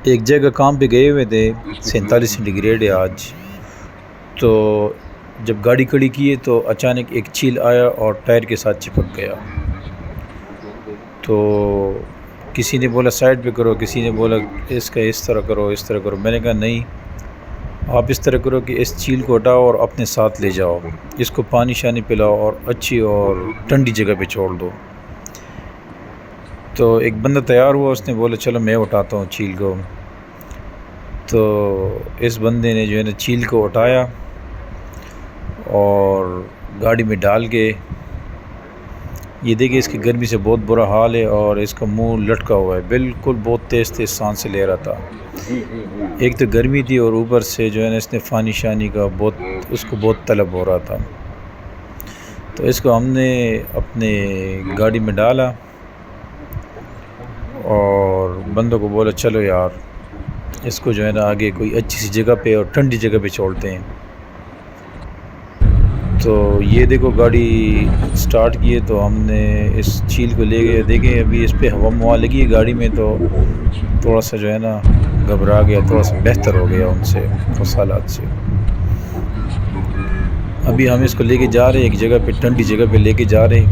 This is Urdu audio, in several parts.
ایک جگہ کام پہ گئے ہوئے تھے، 47 سینٹی گریڈ ہے آج. تو جب گاڑی کھڑی کی ہے تو اچانک ایک چیل آیا اور ٹائر کے ساتھ چپک گیا. تو کسی نے بولا سائڈ پہ کرو، کسی نے بولا اس کا اس طرح کرو، اس طرح کرو. میں نے کہا نہیں، آپ اس طرح کرو کہ اس چیل کو ہٹاؤ اور اپنے ساتھ لے جاؤ، اس کو پانی شانی پلاؤ اور اچھی اور ٹھنڈی جگہ پہ چھوڑ دو. تو ایک بندہ تیار ہوا، اس نے بولا چلو میں اٹھاتا ہوں چیل کو. تو اس بندے نے جو ہے نا چیل کو اٹھایا اور گاڑی میں ڈال کے، یہ دیکھیں اس کی گرمی سے بہت برا حال ہے اور اس کا منہ لٹکا ہوا ہے، بالکل بہت تیز تیز سانس لے رہا تھا. ایک تو گرمی تھی اور اوپر سے جو ہے نا اس نے پانی شانی کا اس کو بہت طلب ہو رہا تھا. تو اس کو ہم نے اپنے گاڑی میں ڈالا اور بندوں کو بولا چلو یار اس کو جو ہے نا آگے کوئی اچھی سی جگہ پہ اور ٹھنڈی جگہ پہ چھوڑتے ہیں. تو یہ دیکھو گاڑی سٹارٹ کی ہے تو ہم نے اس چیل کو لے گئے. دیکھیں ابھی اس پہ ہوا موا لگی ہے گاڑی میں، تو تھوڑا سا جو ہے نا گھبرا گیا، تھوڑا سا بہتر ہو گیا ان سے، اس حالات سے. ابھی ہم اس کو لے کے جا رہے ہیں ایک جگہ پہ، ٹھنڈی جگہ پہ لے کے جا رہے ہیں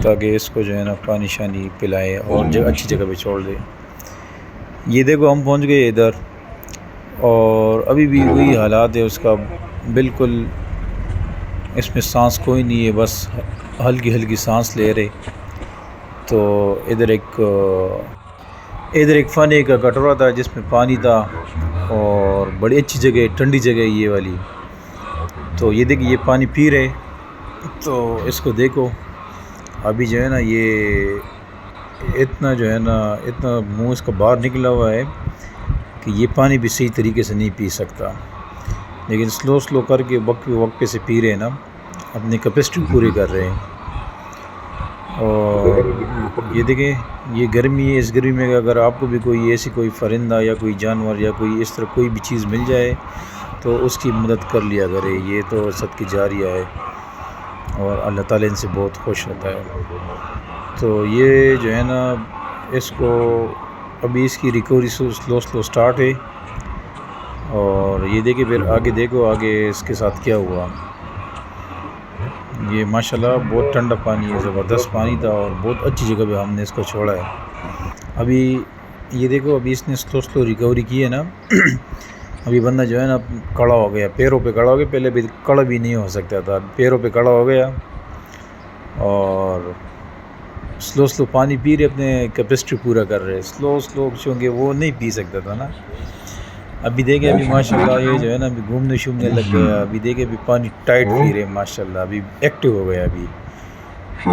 تاکہ اس کو جو ہے نا پانی شانی پلائیں اور اچھی جگہ پہ چھوڑ دیں. یہ دیکھو ہم پہنچ گئے ادھر اور ابھی بھی وہی حالات ہے اس کا، بالکل اس میں سانس کوئی نہیں ہے، بس ہلکی ہلکی سانس لے رہے. تو ادھر ایک فانے کا کٹورا تھا جس میں پانی تھا اور بڑی اچھی جگہ، ٹھنڈی جگہ ہے یہ والی. تو یہ دیکھیں یہ پانی پی رہے. تو اس کو دیکھو ابھی جو ہے نا یہ اتنا جو ہے نا اتنا منہ اس کا باہر نکلا ہوا ہے کہ یہ پانی بھی صحیح طریقے سے نہیں پی سکتا، لیکن سلو کر کے وقت سے پی رہے ہیں نا، اپنی کیپیسٹی پوری کر رہے ہیں. اور یہ دیکھیں یہ گرمی ہے، اس گرمی میں اگر آپ کو بھی کوئی ایسی کوئی پرندہ یا کوئی جانور یا کوئی اس طرح کوئی بھی چیز مل جائے تو اس کی مدد کر لیا کرے. یہ تو صدقہ جاریہ ہے اور اللہ تعالیٰ ان سے بہت خوش ہوتا ہے. تو یہ جو ہے نا اس کو ابھی اس کی ریکوری سلو سٹارٹ ہے. اور یہ دیکھیں پھر آگے دیکھو آگے اس کے ساتھ کیا ہوا. یہ ماشاءاللہ بہت ٹھنڈا پانی ہے، زبردست پانی تھا اور بہت اچھی جگہ پہ ہم نے اس کو چھوڑا ہے. ابھی یہ دیکھو ابھی اس نے سلو ریکوری کی ہے نا. ابھی بندہ جو ہے نا کھڑا ہو گیا، پیروں پہ کھڑا ہو گیا، پہلے بھی کھڑا بھی نہیں ہو سکتا تھا، پیروں پہ کھڑا ہو گیا اور سلو پانی پی رہے، اپنے کیپیسٹی پورا کر رہے. سلو چونکہ وہ نہیں پی سکتا تھا نا. ابھی دیکھیں ابھی ماشاءاللہ یہ جو ہے نا ابھی گھومنے شومنے لگ گیا. ابھی دیکھیں ابھی پانی ٹائٹ پی رہے ماشاءاللہ، ابھی ایکٹیو ہو گیا ابھی.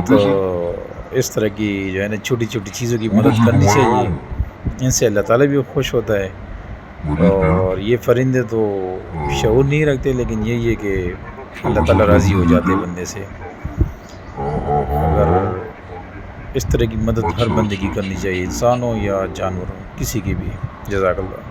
تو اس طرح کی جو ہے نا چھوٹی چھوٹی چیزوں کی مدد کرنی چاہیے، ان سے اللہ تعالیٰ بھی خوش ہوتا ہے. اور یہ پرندے تو شعور نہیں رکھتے، لیکن یہی ہے کہ اللہ تعالیٰ راضی ہو جاتے بندے سے. اگر اس طرح کی مدد ہر بندے کی کرنی چاہیے، انسان ہو یا جانور ہو، کسی کی بھی. جزاک اللہ.